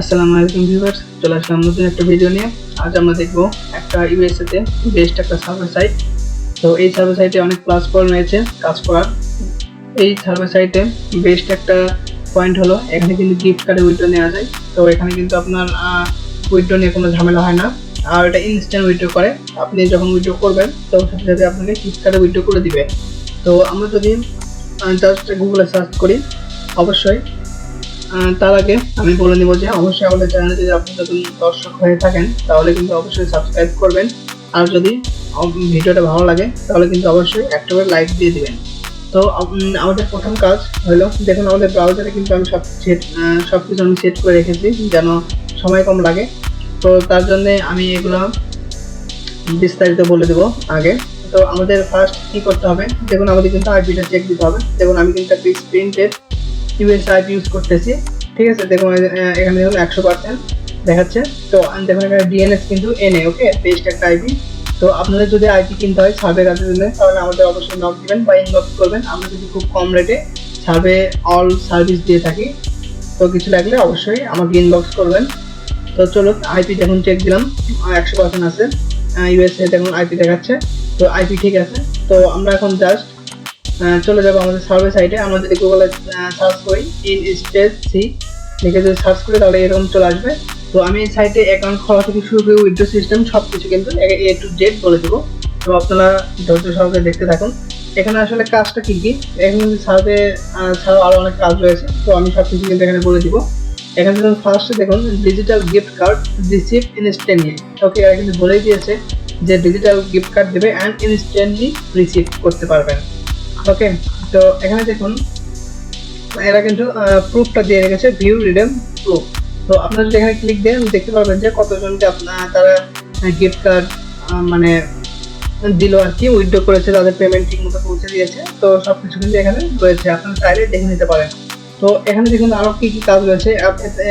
আসসালামু আলাইকুম ভিউয়ার্স, চলে আসলাম নতুন একটা ভিডিও নিয়ে। আজ আমরা দেখবো একটা ইউএসএ তে বেস্ট একটা সার্ভার সাইট। তো এই সার্ভার সাইটে অনেক প্লাস পয়েন্ট রয়েছে কাজ করার। এই সার্ভার সাইটে বেস্ট একটা পয়েন্ট হলো এখানে কিন্তু গিফট কার্ডে উইথড্র নেওয়া যায়। তো এখানে কিন্তু আপনার উইথড্র নিয়ে কোনো ঝামেলা হয় না, আর এটা ইনস্ট্যান্ট উইথড্র করে। আপনি যখন উইথড্র করবেন তো সাথে সাথে আপনাকে গিফট কার্ডে উইথড্র করে দিবে। তো আমরা যদি জাস্ট গুগলে সার্চ করি, অবশ্যই তার আগে আমি বলে নিব যে অবশ্যই আমাদের চ্যানেলে যদি আপনি নতুন দর্শক হয়ে থাকেন তাহলে কিন্তু অবশ্যই সাবস্ক্রাইব করবেন, আর যদি ভিডিওটা ভালো লাগে তাহলে কিন্তু অবশ্যই একটা করে লাইক দিয়ে দিবেন। তো আমাদের প্রথম কাজ হলো, দেখুন আমাদের ব্রাউজারে কিন্তু আমি সব কিছু আমি সেট করে রেখেছি যেন সময় কম লাগে। তো তার জন্যে আমি এগুলো বিস্তারিত বলে দেবো আগে। তো আমাদের ফার্স্ট কী করতে হবে, দেখুন আমাদের কিন্তু আইপিটা চেক দিতে হবে। দেখুন আমি কিন্তু একটা প্রিন্টেড ইউএস আইপি ইউজ করতেছি, ঠিক আছে। দেখুন এখানে দেখুন 100% দেখাচ্ছে। তো দেখুন এখানে ডিএনএস কিন্তু এনএ, ওকে, বেস্ট একটা আইপি। তো আপনাদের যদি আইপি কিনতে হয় সার্ভে কাজের জন্য তাহলে আমাদের অবশ্যই নক দিবেন বা ইনবক্স করবেন। আমরা কিন্তু খুব কম রেটে সার্ভে অল সার্ভিস দিয়ে থাকি। তো কিছু লাগলে অবশ্যই আমাকে ইনবক্স করবেন। তো চলুন আইপি দেখুন চেক দিলাম, 100% আছে। ইউএসএ দেখুন আইপি দেখাচ্ছে, তো আইপি ঠিক আছে। তো আমরা এখন জাস্ট চলে যাবো আমাদের সার্ভে সাইটে। আমরা যদি গুগলে সার্চ করি ইনস্টেজ সি লিখে যদি সার্চ করি তাহলে এরকম চলে আসবে। তো আমি এই সাইটে অ্যাকাউন্ট খোলা থেকে শুরু করে উইথড্র সিস্টেম সব কিছু কিন্তু এ টু জেড বলে দেবো। তো আপনারা ধৈর্য সহকারে দেখতে থাকুন। এখানে আসলে কাজটা কী কী, এখানে কিন্তু সার্ভে ছাড়াও আরও অনেক কাজ রয়েছে। তো আমি সব কিছু কিন্তু এখানে বলে দিব। এখানে দেখুন ফার্স্টে দেখুন digital gift card receive instantly. Okay, এরা কিন্তু বলেই দিয়েছে যে ডিজিটাল গিফট কার্ড দেবে অ্যান্ড ইনস্ট্যান্টলি রিসিভ করতে পারবেন। ওকে, তো এখানে দেখুন এরা কিন্তু প্রুফটা দিয়ে রেখেছে, ভিউ রিডেম প্রুফ। তো আপনারা যদি এখানে ক্লিক দেন দেখতে পারবেন যে কতজনকে তারা গিফট কার্ড মানে দিল আর কি, উইথড্র করেছে, তাদের পেমেন্ট ঠিক মতো পৌঁছে দিয়েছে। তো সব কিছু কিন্তু এখানে রয়েছে, আপনারা চাইলে দেখে নিতে পারেন। তো এখানে দেখুন আরও কী কী কাজ রয়েছে।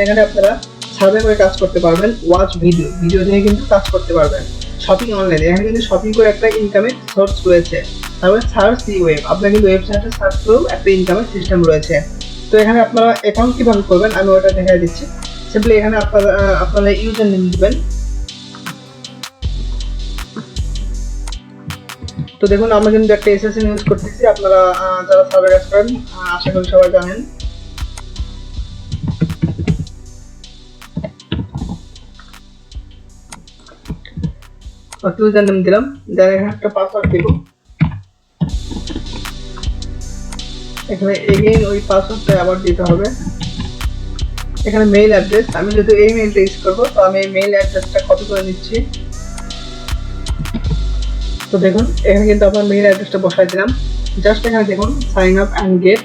এখানে আপনারা সার্ভে করে কাজ করতে পারবেন, ওয়াচ ভিডিও দিয়ে কিন্তু কাজ করতে পারবেন। শপিং অনলাইনে এখানে কিন্তু শপিং করে একটা ইনকামের সোর্স রয়েছে। তারপরে সার্চ দি ওয়েব, আপনার কিন্তু ওয়েবসাইটে সার্চ করেও একটা ইনকামের সিস্টেম রয়েছে। তো এখানে আপনারা অ্যাকাউন্ট কীভাবে করবেন আমি ওটা দেখাই দিচ্ছি। সিম্পলি এখানে আপনারা ইউজার নেম দিবেন। তো দেখুন আমরা কিন্তু একটা এসএসএন ইউজ করতেছি, আপনারা যারা সার্ভে কাজ করেন আশা করি সবাই জানেন। ইউজার নেম দিলাম, দেন এখানে একটা পাসওয়ার্ড দিব। এখানে এগেইন ওই পাসওয়ার্ডটা আবার দিতে হবে। এখানে মেইল অ্যাড্রেস, আমি যেহেতু এই মেইলটা ইউজ করবো তো আমি এই মেইল অ্যাড্রেসটা কপি করে নিচ্ছি। তো দেখুন এখানে কিন্তু আপনার মেইল অ্যাড্রেসটা বসাই দিলাম। জাস্ট এখানে দেখুন sign up and get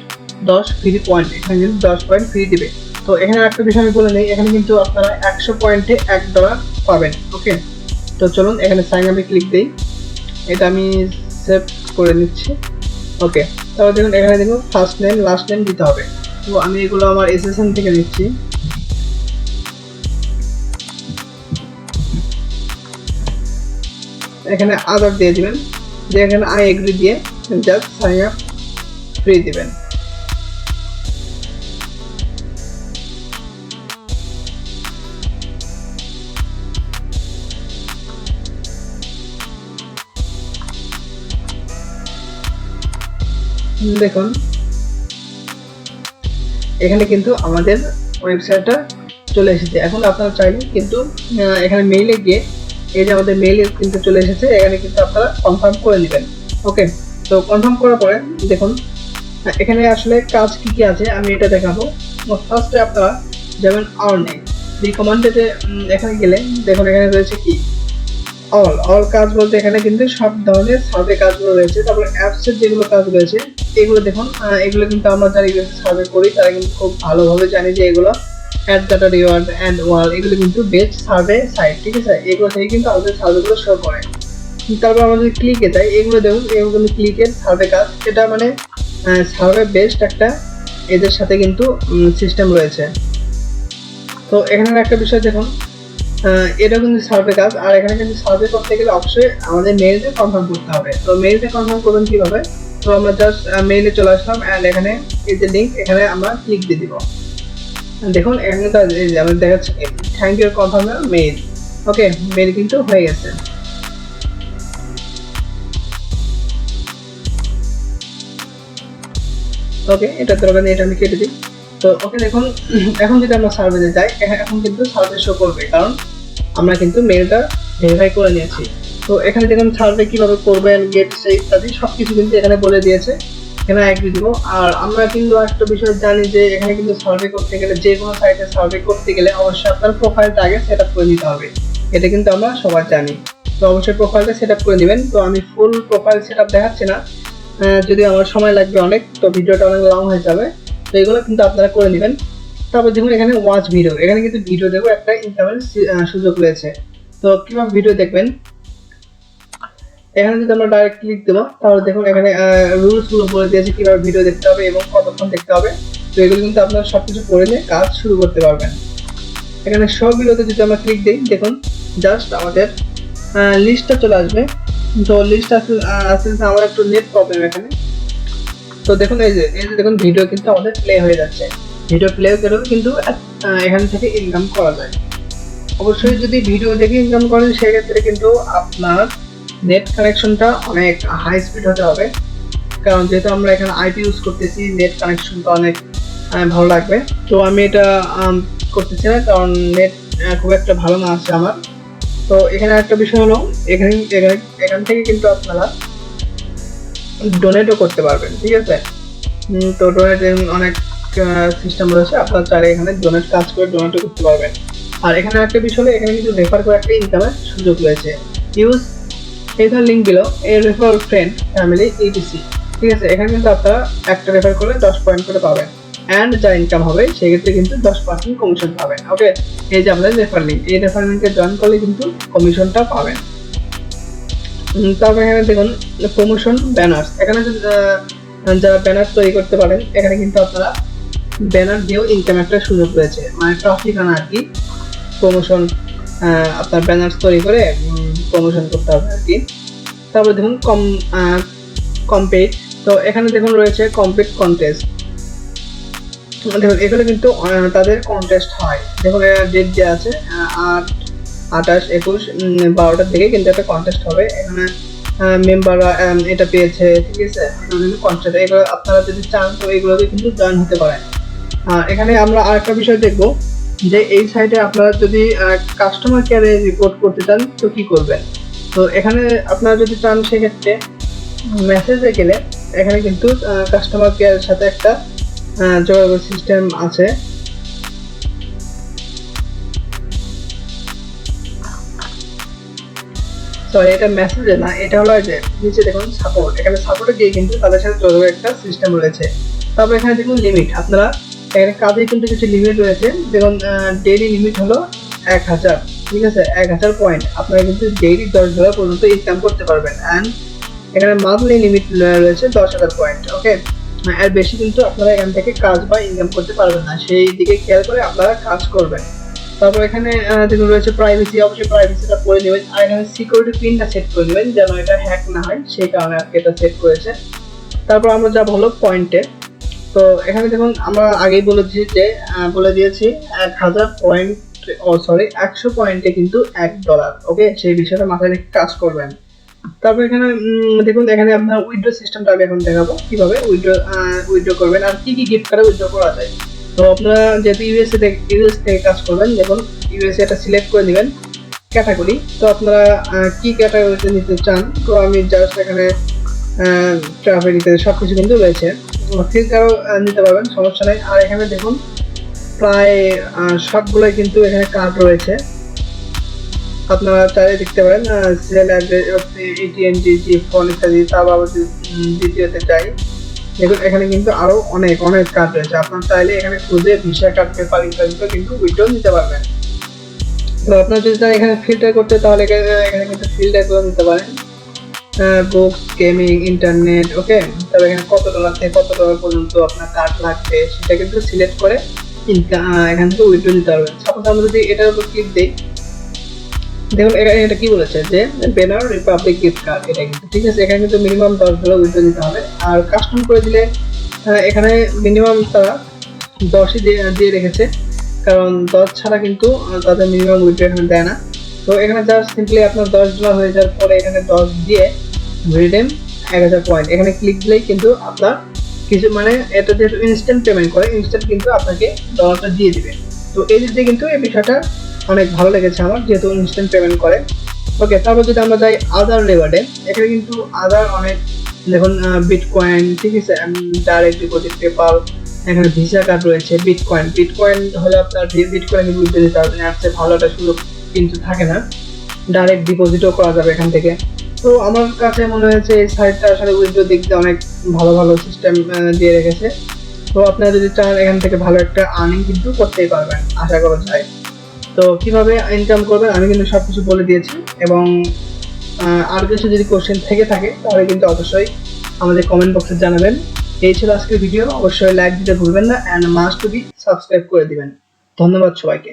10 free point, এখানে কিন্তু 10 পয়েন্ট ফ্রি দিবে। তো এখানে একটা বিষয় আমি বলে নেই, এখানে কিন্তু আপনারা 100 পয়েন্টে $1 পাবেন। ওকে, তো চলুন এখানে সাইন আপে ক্লিক দিই, এটা আমি সেভ করে নিচ্ছি। ওকে, তারপর দেখুন এখানে দেখুন ফার্স্ট নেম লাস্ট নেম দিতে হবে। তো আমি এগুলো আমার এসএসএন থেকে নিচ্ছি। এখানে আদার দিয়ে দিবেন, যে এখানে আই এগ্রি দিয়ে জাস্ট সাইন আপ ফ্রি দিবেন। দেখুন এখানে কিন্তু আমাদের ওয়েবসাইটটা চলে এসেছে। এখন আপনারা চাইলে কিন্তু এখানে মেইলে গিয়ে এই যে আমাদের মেইলে কিন্তু চলে এসেছে, এখানে কিন্তু আপনারা কনফার্ম করে নেবেন। ওকে, তো কনফার্ম করার পরে দেখুন এখানে আসলে কাজ কী কী আছে আমি এটা দেখাবো। ফার্স্টে আপনারা যেমন আর্নিং রিকমেন্ডেডে এখানে গেলে দেখুন এখানে রয়েছে কি অল কাজ বলতে এখানে কিন্তু সব ধরনের সার্ভে কাজগুলো রয়েছে। তারপরে অ্যাপসের যেগুলো কাজ রয়েছে এগুলো দেখুন, এগুলো কিন্তু আমরা যারা ইউএসএ সার্ভে করি তারা কিন্তু খুব ভালোভাবে জানি যে এগুলো add data reward and wall এগুলো কিন্তু বেস্ট সার্ভে সাইট, ঠিক আছে। এগুলো থেকে কিন্তু আমাদের সার্ভেগুলো শো করে। তারপর আমরা যদি ক্লিকে যাই এগুলো দেখুন, এগুলো কিন্তু ক্লিকের সার্ভে কাজ, এটা মানে সার্ভে বেস্ট একটা এদের সাথে কিন্তু সিস্টেম রয়েছে। তো এখানে একটা বিষয় দেখুন, এটা কিন্তু সার্ভে কাজ, আর এখানে কিন্তু সার্ভে করতে গেলে অবশ্যই আমাদের মেইলটা কনফার্ম করতে হবে। তো মেইলটা কনফার্ম করবেন কীভাবে, তো আমরা জাস্ট মেইলে চলে আসলাম অ্যান্ড এখানে এই যে লিঙ্ক, এখানে আমরা ক্লিক দিয়ে দিব। দেখুন এখানে তো এই যে আমাদের দেখাচ্ছে thank you confirm mail. Okay, mail কিন্তু হয়ে গেছে। ওকে, এটা তো এটা আমি কেটে দিই। তো ওকে দেখুন, এখন যদি আমরা সার্ভেতে যাই, এখন কিন্তু সার্ভে শো করবে, কারণ আমরা কিন্তু মেইলটা ভেরিফাই করে নিয়েছি। তো এখানে দেখুন সার্ভে কিভাবে করবেন, গেট সেই ইত্যাদি সবকিছু কিন্তু এখানে বলে দিয়েছে। এখানে এগ্রি দিব। আর আমরা কিন্তু একটা বিষয় জানি যে এখানে কিন্তু সার্ভে করতে গেলে, যে কোনো সাইটে সার্ভে করতে গেলে অবশ্যই আপনার প্রোফাইলটা আগে সেট আপ করে নিতে হবে। এটা কিন্তু আমরা সবাই জানি। তো অবশ্যই প্রোফাইলটা সেট আপ করে নেবেন। তো আমি ফুল প্রোফাইল সেট আপ দেখাচ্ছি না, যদি আমার সময় লাগবে অনেক, তো ভিডিওটা অনেক লং হয়ে যাবে। তো এগুলো কিন্তু আপনারা করে নেবেন। তারপর দেখুন এখানে ওয়াচ ভিডিও, এখানে কিন্তু ভিডিও দেখো একটা ইনকামের সুযোগ রয়েছে। তো কিভাবে ভিডিও দেখবেন, এখানে যদি আমরা ডাইরেক্ট ক্লিক দেবো, তাহলে দেখুন এখানে রুলস গুলো বলে দিয়েছে কিভাবে ভিডিও দেখতে হবে এবং কতক্ষণ দেখতে হবে। তো এগুলো কিন্তু আপনারা সবকিছু পড়ে নিয়ে কাজ শুরু করতে পারবেন। এখানে সব ভিডিওতে যদি আমরা ক্লিক দিই, দেখুন জাস্ট আমাদের লিস্টটা চলে আসবে। তো লিস্ট আসতে আমার একটু নেট প্রবলেম এখানে। তো দেখুন এই যে দেখুন ভিডিও কিন্তু আমাদের প্লে হয়ে যাচ্ছে। ভিডিও প্লে করেও কিন্তু এখান থেকে ইনকাম করা যায়। অবশ্যই যদি ভিডিও দেখে ইনকাম করেন, সেক্ষেত্রে কিন্তু আপনার নেট কানেকশনটা অনেক হাই স্পিড হতে হবে, কারণ যেহেতু আমরা এখানে আইপি ইউজ করতেছি, নেট কানেকশনটা অনেক ভালো লাগবে। তো আমি এটা করতেছি না, কারণ নেট খুব একটা ভালো না আছে আমার। তো এখানে একটা বিষয় হলো, এখান থেকে কিন্তু আপনারা ডোনেটও করতে পারবেন, ঠিক আছে। তো ডোনেট অনেক সিস্টেম রয়েছে, আপনারা চাইলে এখানে ডোনেট কাজ করে ডোনেটও করতে পারবেন। আর এখানে একটা বিষয় হলো, এখানে কিন্তু রেফার করে একটা ইনকামের সুযোগ রয়েছে। Use either link below a refer friend family etc, ঠিক আছে। এখানে কিন্তু আপনারা একটা রেফার করে 10 পয়েন্ট করে পাবেন, এন্ড যা ইনকাম হবে সেক্ষেত্রে কিন্তু 10% কমিশন পাবেন। ওকে, এই যে আপনাদের রেফার লিঙ্ক, এই রেফার লিঙ্কে জয়েন করলে কিন্তু কমিশনটা পাবেন। তারপর এখানে দেখুন প্রমোশন ব্যানার, এখানে যারা ব্যানার তৈরি করতে পারেন, এখানে কিন্তু আপনারা ব্যানার দিয়েও ইনকাম একটা সুযোগ রয়েছে, মানে ট্রাফিক আনা আর কি। প্রমোশন আপনার ব্যানার তৈরি করে প্রমোশন করতে হবে আর কি। তারপরে দেখুন কমপ্লিট, তো এখানে দেখুন রয়েছে কমপ্লিট কন্টেস্ট। দেখুন এগুলো কিন্তু তাদের কন্টেস্ট হয়। দেখুন ডেট যে আছে 28, 21, 12টার দিকে কিন্তু একটা কন্টেস্ট হবে। এখানে মেম্বাররা এটা পেয়েছে, ঠিক আছে। এগুলো কিন্তু কন্টেস্ট, এগুলো আপনারা যদি চান তো এগুলোতে কিন্তু জয়েন হতে পারেন। এখানে আমরা আরেকটা বিষয় দেখবো, যে এই সাইটে আপনারা যদি কাস্টমার কেয়ারে রিপোর্ট করতে চান তো কি করবেন। তো এখানে আপনারা যদি চান, সেক্ষেত্রে মেসেজে গেলে এখানে কিন্তু কাস্টমার কেয়ারের সাথে একটা যোগাযোগ সিস্টেম আছে। সরি, এটা মেসেজে না, এটা হলো যে নিচে দেখুন সাপোর্ট, এখানে সাপোর্টে গিয়ে কিন্তু তাদের সাথে যোগাযোগ একটা সিস্টেম রয়েছে। তারপর এখানে দেখুন লিমিট, আপনারা এখানে কাজে কিন্তু কিছু লিমিট রয়েছে। দেখুন ডেইলি লিমিট হলো 1000, ঠিক আছে। 1000 পয়েন্ট আপনারা কিন্তু ডেইলি $10 পর্যন্ত ইনকাম করতে পারবেন। অ্যান্ড এখানে মান্থলি লিমিট রয়েছে 10,000 পয়েন্ট। ওকে, এর বেশি কিন্তু আপনারা এখান থেকে কাজ বা ইনকাম করতে পারবেন না, সেই দিকে খেয়াল করে আপনারা কাজ করবেন। তারপর এখানে দেখুন রয়েছে প্রাইভেসি, অবশ্যই প্রাইভেসিটা করে নেবেন। আর এখানে সিকিউরিটি পিনটা সেট করে নেবেন, যেন এটা হ্যাক না হয়, সেই কারণে আজকে এটা সেট করেছে। তারপর আমরা যাব হলো পয়েন্টে। তো এখানে দেখুন আমরা আগেই বলে দিয়েছি 1000 পয়েন্ট, 100 পয়েন্টে কিন্তু $1। ওকে, সেই বিষয়টা মাথায় রেখে কাজ করবেন। তারপর এখানে দেখুন, এখানে আপনার উইথড্র সিস্টেমটা আমি এখন দেখাবো, কিভাবে উইথড্র করবেন আর কি কি গিফট কার্ডে উইথড্র করা যায়। তো আপনারা যেহেতু ইউএস থেকে কাজ করবেন, দেখুন ইউএসএ এটা সিলেক্ট করে নেবেন ক্যাটাগরি। তো আপনারা কি ক্যাটাগরিতে নিতে চান, তো আমি জাস্ট এখানে ট্রাভেল ইত্যাদি সবকিছু কিন্তু রয়েছে, ফিল্টারও নিতে পারবেন, সমস্যা নেই। আর এখানে দেখুন প্রায় সবগুলোই কিন্তু এখানে কার্ড রয়েছে, আপনারা চাইলে দেখতে পারেন। সেল এটিএম জিজি ফোন ইত্যাদি। তারপর দ্বিতীয়তে যাই, দেখুন এখানে কিন্তু আরো অনেক কার্ড রয়েছে, আপনারা চাইলে এখানে খুঁজে ভিসা কার্ড, পেপার ইত্যাদি কিন্তু উইথড্র নিতে পারবেন। তো আপনারা যদি চান এখানে ফিল্টার করতে, তাহলে এখানে কিন্তু ফিল্টার করে নিতে পারেন, বুকস, গেমিং, ইন্টারনেট। ওকে, তবে এখানে কত ডলার থেকে কত ডলার পর্যন্ত আপনার কার্ড লাগবে সেটা কিন্তু সিলেক্ট করে এখান থেকে উইথড্র নিতে পারবেন। সাপোজ আমরা যদি এটার উপর ক্লিক দিই, দেখুন এটা কি বলেছে যে বেনার রিপাবলিক গিফট কার্ড, এটা কিন্তু ঠিক আছে। এখানে কিন্তু মিনিমাম $10 উইথড্র নিতে হবে। আর কাস্টম করে দিলে এখানে মিনিমাম তারা 10ই দিয়ে রেখেছে, কারণ 10 ছাড়া কিন্তু তাদের মিনিমাম উইথড্র এখানে দেয় না। তো এখানে জাস্ট সিম্পলি আপনার $10 হয়ে যাওয়ার পরে এখানে 10 দিয়ে রিডেম 1000 পয়েন্ট এখানে ক্লিক দিলেই কিন্তু আপনার কিছু মানে এটা যেহেতু ইনস্ট্যান্ট পেমেন্ট করে, ইনস্ট্যান্ট কিন্তু আপনাকে ডলারটা দিয়ে দিবে। তো এই দিক দিয়ে কিন্তু এই বিষয়টা অনেক ভালো লেগেছে আমার, যেহেতু ইনস্ট্যান্ট পেমেন্ট করে। ওকে, তারপর যদি আমরা যাই আদার রিওয়ার্ডে, এখানে কিন্তু আদার অনেক দেখুন বিটকয়েন, ঠিক আছে, ডাইরেক্ট ডিপোজিট, পেপাল, এখানে ভিসা কার্ড রয়েছে, বিটকয়েন হলে আপনার বিটকয়েন উইথড্র দিতে পারবেন, এর চেয়ে ভালো একটা সুযোগ কিন্তু থাকে না। ডাইরেক্ট ডিপোজিটও করা যাবে এখান থেকে। তো আমার কাছে মনে হয়েছে এই সাইটটা আসলে উইথড্র দিক দিয়ে অনেক ভালো ভালো সিস্টেম দিয়ে রেখেছে। তো আপনারা যদি চান এখান থেকে ভালো একটা আর্নিং কিন্তু করতেই পারবেন আশা করা যায়। তো কিভাবে ইনকাম করবেন আমি কিন্তু সবকিছু বলে দিয়েছি, এবং আর কিছু যদি কোশ্চেন থেকে থাকে তাহলে কিন্তু অবশ্যই আমাদের কমেন্ট বক্সে জানাবেন। এই ছিল আজকের ভিডিও, অবশ্যই লাইক দিতে ভুলবেন না, and must to be subscribe করে দিবেন। ধন্যবাদ সবাইকে।